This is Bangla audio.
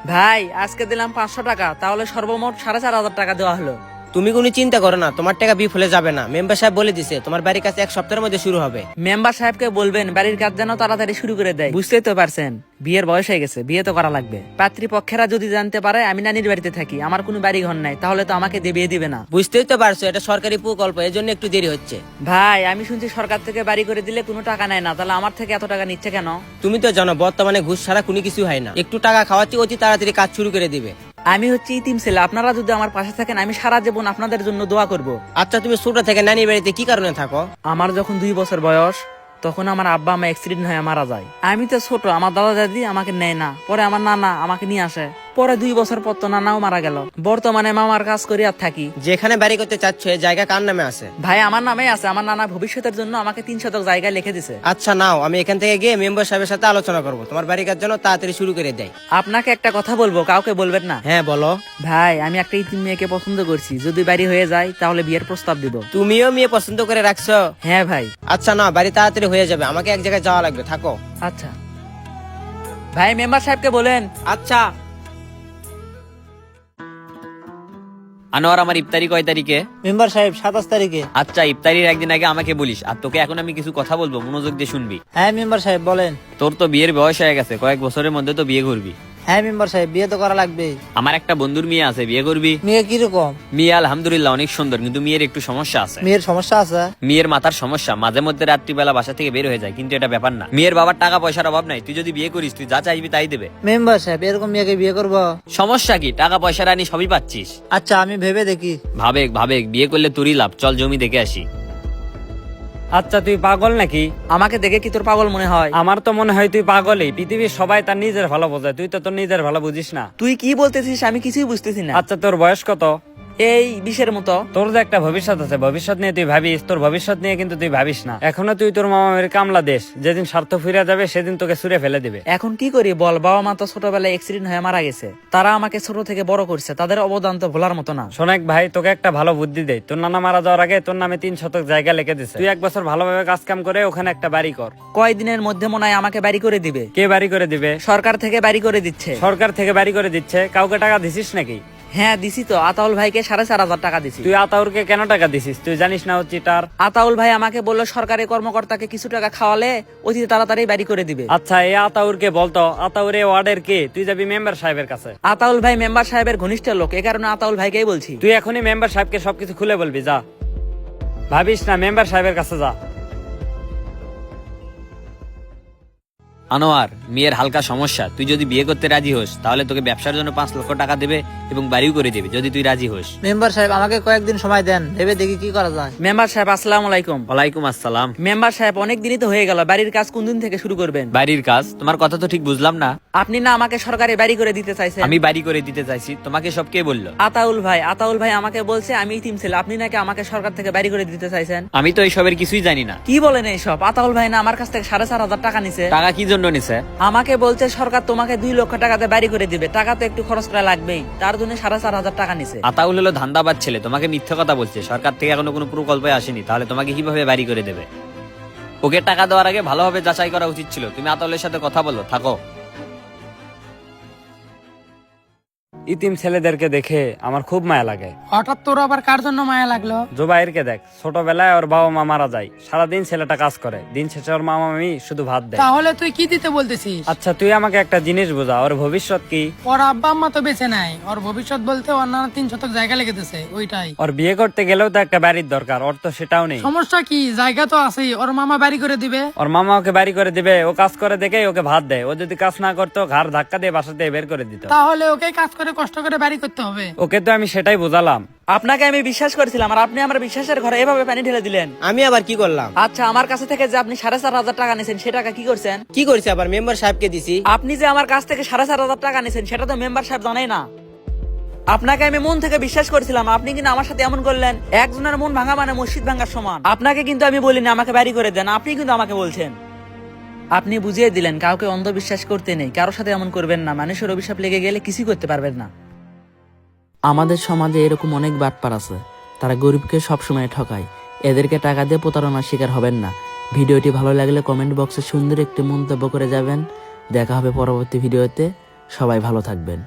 ভাই আজকে দিলাম 500 টাকা, তাহলে সর্বমোট 4500 টাকা দেওয়া হলো। তুমি কোনো চিন্তা করো না, তোমার টাকা বিফলে যাবে না। মেম্বার সাহেব বলে দিছে তোমার বাড়ির কাছে 1 সপ্তাহের মধ্যে শুরু হবে। মেম্বার সাহেবকে বলবেন বাড়ির কাজ যেন তাড়াতাড়ি শুরু করে দেয়। বুঝতেই তো পারছেন বিয়ের বয়স হয়ে গেছে, বিয়ে তো করা লাগবে। পাত্রীপক্ষেরা যদি জানতে পারে আমি নানির বাড়িতে থাকি, আমার কোনো বাড়ি ঘর নাই, তাহলে তো আমাকে দিয়ে বিয়ে দিবে না। বুঝতেই তো পারছো এটা সরকারি প্রকল্প, এর জন্য একটু দেরি হচ্ছে। ভাই আমি শুনছি সরকার থেকে বাড়ি করে দিলে কোনো টাকা নেয় না, তাহলে আমার থেকে এত টাকা নিচ্ছে কেন? তুমি তো জানো বর্তমানে ঘুষ ছাড়া কোনো কিছু হয় না। একটু টাকা খাওয়াচ্ছি অতি তাড়াতাড়ি কাজ শুরু করে দিবে। আমি হচ্ছে ইতিম ছেলে, আপনারা যদি আমার পাশে থাকেন আমি সারা জীবন আপনাদের জন্য দোয়া করব। আচ্ছা তুমি ছোট থেকে নানির বাড়িতে কি কারণে থাকো? আমার যখন 2 বছর বয়স তখন আমার আব্বা আমা অ্যাক্সিডেন্ট হয়ে মারা যায়। আমি তো ছোট, আমার দাদা দাদি আমাকে নেয় না, পরে আমার নানা আমাকে নিয়ে আসে। পরে 2 বছর পর তো নানাও মারা গেল। বর্তমানে মামার কাজ করি আর থাকি। যেখানে বাড়ি করতে চাচ্ছ এই জায়গা কার নামে আছে? ভাই আমার নামে আছে, আমার নানা ভবিষ্যতের জন্য আমাকে 3 শতক জায়গা লিখে দিছে। আচ্ছা নাও, আমি এখান থেকে গিয়ে মেম্বার সাহেবের সাথে আলোচনা করব, তোমার বাড়ির কাজ যেন তাড়াতাড়ি শুরু করে দেয়। আপনাকে একটা কথা বলবো, কাউকে বলবেন না। হ্যাঁ বলো। ভাই আমি একটা ইতিম মেয়েকে পছন্দ করছি, যদি বাড়ি হয়ে যায় তাহলে বিয়ের প্রস্তাব দিব। তুমিও মেয়ে পছন্দ করে রাখছো? হ্যাঁ ভাই। আচ্ছা না, বাড়ি তাড়াতাড়ি হয়ে যাবে, আমাকে এক জায়গায় যাওয়া লাগবে, থাকো। আচ্ছা ভাই মেম্বার সাহেবকে বলেন। আচ্ছা। আনোয়ার, আমার ইফতারি কয় তারিখে? মেম্বার সাহেব 27 তারিখে। আচ্ছা, ইফতারির একদিন আগে আমাকে বলিস। আর তোকে এখন আমি কিছু কথা বলবো, মনোযোগ দিয়ে শুনবি। হ্যাঁ মেম্বার সাহেব বলেন। তোর তো বিয়ের বয়স হয়ে গেছে, কয়েক বছরের মধ্যে তো বিয়ে করবি। হ্যাঁ মেম্বার সাহেব বিয়ে তো করা লাগবে। আমার একটা বন্ধুর মেয়ে আছে, বিয়ে করবি? মেয়ে কিরকম? মেয়ে আলহামদুলিল্লাহ অনেক সুন্দর, কিন্তু মেয়ের একটু সমস্যা আছে। মেয়ের সমস্যা আছে? মেয়ের মাথার সমস্যা, মাঝে মধ্যে রাত্রিবেলা বাসা থেকে বের হয়ে যায়, কিন্তু এটা ব্যাপার না। মেয়ের বাবার টাকা পয়সার অভাব নাই, তুই যদি বিয়ে করিস তুই যা চাইবি তাই দেবে। মেম্বার সাহেব এরকম মেয়েকে বিয়ে করব? সমস্যা কি? টাকা পয়সা রানি সবই পাচ্ছিস। আচ্ছা আমি ভেবে দেখি। ভাবেক বিয়ে করলে তোরই লাভ। চল জমি দেখে আসি। আচ্ছা তুই পাগল নাকি? আমাকে দেখে কি তোর পাগল মনে হয়? আমার তো মনে হয় তুই পাগলই। পৃথিবীর সবাই তার নিজের ভালো বোঝে, তুই তো তোর নিজের ভালো বুঝিস না। তুই কি বলতেছিস আমি কিছুই বুঝতেছি না। আচ্ছা তোর বয়স কত? এই 20-এর মতো। তোর যে একটা ভবিষ্যৎ আছে, ভবিষ্যৎ নিয়ে তুই ভাবিস, তোর ভবিষ্যৎ নিয়ে কিন্তু তুই ভাবিস না। এখনো তুই তোর মামার কামলা দেশ, যেদিন স্বার্থ ফিরে যাবে সেদিন তোকে ছুঁড়ে ফেলে দিবে। এখন কি করি বল, বাবা মা তো ছোটবেলায় অ্যাক্সিডেন্ট হয়ে মারা গেছে, তারা আমাকে ছোট থেকে বড় করছে, তাদের অবদান তো ভোলার মতো না। শোনেক ভাই, তোকে একটা ভালো বুদ্ধি দেই। তোর নানা মারা যাওয়ার আগে তোর নামে 3 শতক জায়গা লিখে দিছে। তুই 1 বছর ভালোভাবে কাজ কাম করে ওখানে একটা বাড়ি কর। কয়দিনের মধ্যে মনে হয় আমাকে বাড়ি করে দিবে। কে বাড়ি করে দিবে? সরকার থেকে বাড়ি করে দিচ্ছে। সরকার থেকে বাড়ি করে দিচ্ছে? কাউকে টাকা দিছিস নাকি? হ্যাঁ দিছি তো, আতাউল ভাইকে 4500 টাকা দিছি। তুই আতাউরকে কেন টাকা দিছিস? তুই জানিস না ও চিটার? আতাউল ভাই আমাকে বললো সরকারি কর্মকর্তাকে কিছু টাকা খাওয়ালে অতি তাড়াতাড়ি বাড়ি করে দিবে। আচ্ছা এই আতাউরকে বলতো, আতাউর এ ওয়ার্ডের কে? তুই যাবি মেম্বার সাহেবের কাছে। আতাউল ভাই মেম্বার সাহেবের ঘনিষ্ঠ লোক, এ কারণে আতাউল ভাইকেই বলছি। তুই এখনই মেম্বার সাহেবকে সবকিছু খুলে বলবি, যা। ভাবিস না, মেম্বার সাহেবের কাছে যা। আনোয়ার, মেয়ের হালকা সমস্যা, তুই যদি বিয়ে করতে রাজি হোস তাহলে তোকে ব্যবসার জন্য 5 লক্ষ টাকা দেবে এবং বাড়িও করে দেবে, যদি তুই রাজি হোস। মেম্বার সাহেব আমাকে কয়েকদিন সময় দেন, ভেবে দেখি কি করা যায়। মেম্বার সাহেব আসসালামু আলাইকুম। ওয়ালাইকুম আসসালাম। মেম্বার সাহেব অনেক দিনই তো হয়ে গেল, বাড়ির কাজ কোন দিন থেকে শুরু করবেন? বাড়ির কাজ? তোমার কথা তো ঠিক বুঝলাম না। আপনি না আমাকে সরকারি বাড়ি করে দিতে চাইছেন? আমি বাড়ি করে দিতে চাইছি, তোমাকে সব কে বললো? আতাউল ভাই আমাকে বলছে আমি ইতিম ছেলে, আপনি নাকি আমাকে সরকার থেকে বাড়ি করে দিতে চাইছেন। আমি তো এইসবের কিছুই জানি না। কি বলেন এইসব? আতাউল ভাই না আমার কাছ থেকে 4500 টাকা নিছে। টাকা কি জন্য নিছে? আমাকে বলছে সরকার তোমাকে 2 লক্ষ টাকাতে বাড়ি করে দিবে, টাকা তো একটু খরচ করা লাগবেই, তার জন্য 4500 টাকা নিছে। আতাউল হলো ধান্দাবাজ ছেলে, তোমাকে মিথ্যে কথা বলছে। সরকার থেকে এখনো কোনো প্রকল্পে আসেনি, তাহলে তোমাকে কিভাবে বাড়ি করে দেবে? ওকে টাকা দেওয়ার আগে ভালোভাবে যাচাই করা উচিত ছিল। তুমি আতাউলের সাথে কথা বলো, থাকো। ইতিম ছেলেদেরকে দেখে আমার খুব মায়া লাগে। হঠাৎ তোর আবার কার জন্য মায়া লাগলো? জোবাইরকে দেখ, ছোটবেলায় ওর বাবা মা মারা যায়, সারাদিন ছেলেটা কাজ করে, দিন শেষে ওর মামা মামি শুধু ভাত দেয়। তাহলে তুই কি দিতে বলতেছিস? আচ্ছা তুই আমাকে একটা জিনিস বোঝা, ওর ভবিষ্যৎ কি? ওর আব্বা আম্মা তো বেঁচে নাই, ওর ভবিষ্যৎ বলতে ওর নানা 3 শতক জায়গা লিখে দিছে, ওইটাই। ওর বিয়ে করতে গেলেও তো একটা বাড়ির দরকার, ওর তো সেটাও নেই। সমস্যা কি? জায়গা তো আছেই, ওর মামা বাড়ি করে দিবে। ওর মামা ওকে বাড়ি করে দিবে, ও কাজ করে দেখে ওকে ভাত দেয়। ও যদি কাজ না করতো ঘাড় ধাক্কা দিয়ে বাসা দিয়ে বের করে দিত। তাহলে ওকে কাজ করে কষ্ট করে বাড়ি করতে হবে। ওকে তো আমি সেটাই বোঝালাম। আপনাকে আমি বিশ্বাস করেছিলাম আর আপনি আমার বিশ্বাসের ঘরে এভাবে পানি ঢেলে দিলেন। আমি আবার কি করলাম? আচ্ছা আমার কাছে থেকে যে আপনি 4500 টাকা নিছেন সে টাকা কি করছেন? কি করছি আবার? মেম্বার সাহেবকে দিছি। আপনি যে আমার কাছ থেকে 4500 টাকা নিছেন সেটা তো মেম্বার সাহেব জানেই না। আপনাকে আমি মন থেকে বিশ্বাস করেছিলাম, আপনি কিন্তু আমার সাথে এমন করলেন। একজনের মন ভাঙা মানে মসজিদ ভাঙার সমান। আপনাকে কিন্তু আমি বলিনি আমাকে বাড়ি করে দেন, আপনি কিন্তু আমাকে বলছেন। আপনি বুঝিয়ে দিলেন কাউকে অন্ধবিশ্বাস করতে নেই, কারোর সাথে এমন করবেন না, মানুষের অভিশাপ লেগে গেলে কিছুই করতে পারবেন না। আমাদের সমাজে এরকম অনেক বাটপার আছে, তারা গরিবকে সবসময় ঠকায়। এদেরকে টাকা দিয়ে প্রতারণার শিকার হবেন না। ভিডিওটি ভালো লাগলে কমেন্ট বক্সে সুন্দর একটি মন্তব্য করে যাবেন। দেখা হবে পরবর্তী ভিডিওতে। সবাই ভালো থাকবেন।